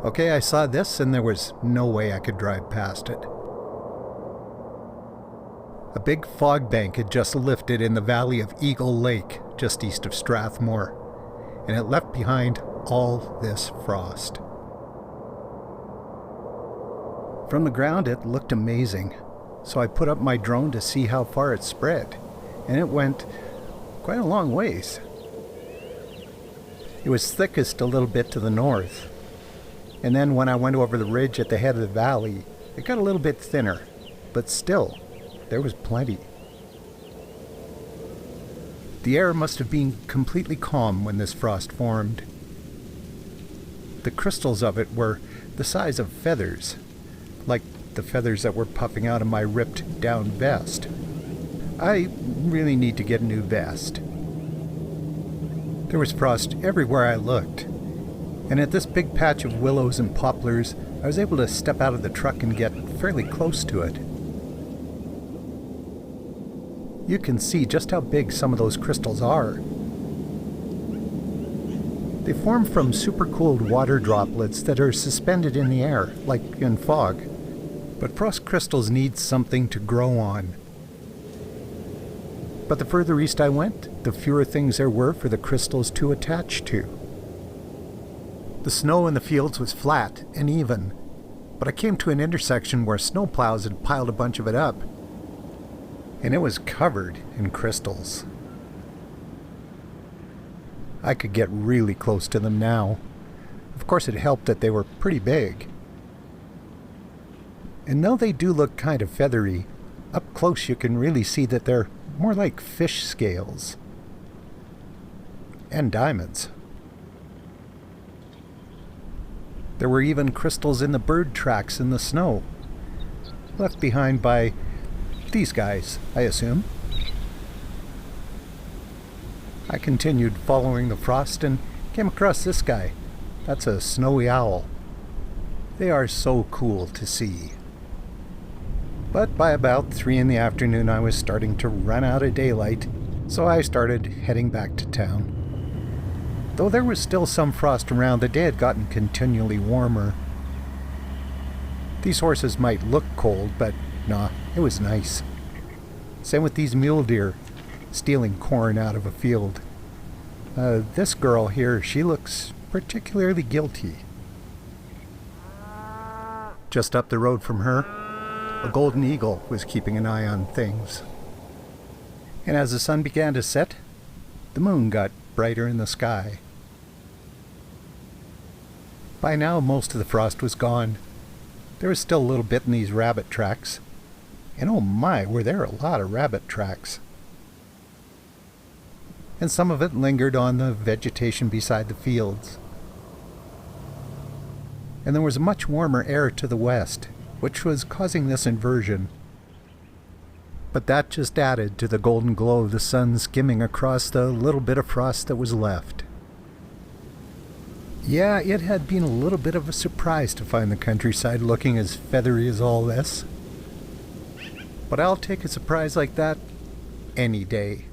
Okay, I saw this and there was no way I could drive past it. A big fog bank had just lifted in the valley of Eagle Lake, just east of Strathmore, and it left behind all this frost. From the ground it looked amazing, so I put up my drone to see how far it spread, and it went quite a long ways. It was thickest a little bit to the north, and then when I went over the ridge at the head of the valley, it got a little bit thinner, but still, there was plenty. The air must have been completely calm when this frost formed. The crystals of it were the size of feathers, like the feathers that were puffing out of my ripped down vest. I really need to get a new vest. There was frost everywhere I looked, and at this big patch of willows and poplars, I was able to step out of the truck and get fairly close to it. You can see just how big some of those crystals are. They form from supercooled water droplets that are suspended in the air, like in fog. But frost crystals need something to grow on. But the further east I went, the fewer things there were for the crystals to attach to. The snow in the fields was flat and even, but I came to an intersection where snowplows had piled a bunch of it up, and it was covered in crystals. I could get really close to them now. Of course, it helped that they were pretty big. And though they do look kind of feathery, up close you can really see that they're more like fish scales. And diamonds. There were even crystals in the bird tracks in the snow, left behind by these guys, I assume. I continued following the frost and came across this guy. That's a snowy owl. They are so cool to see. But by about 3 in the afternoon I was starting to run out of daylight, so I started heading back to town. Though there was still some frost around, the day had gotten continually warmer. These horses might look cold, but nah, it was nice. Same with these mule deer, stealing corn out of a field. This girl here, she looks particularly guilty. Just up the road from her, a golden eagle was keeping an eye on things. And as the sun began to set, the moon got brighter in the sky. By now, most of the frost was gone. There was still a little bit in these rabbit tracks. And oh my, were there a lot of rabbit tracks. And some of it lingered on the vegetation beside the fields. And there was a much warmer air to the west, which was causing this inversion. But that just added to the golden glow of the sun skimming across the little bit of frost that was left. Yeah, it had been a little bit of a surprise to find the countryside looking as feathery as all this. But I'll take a surprise like that any day.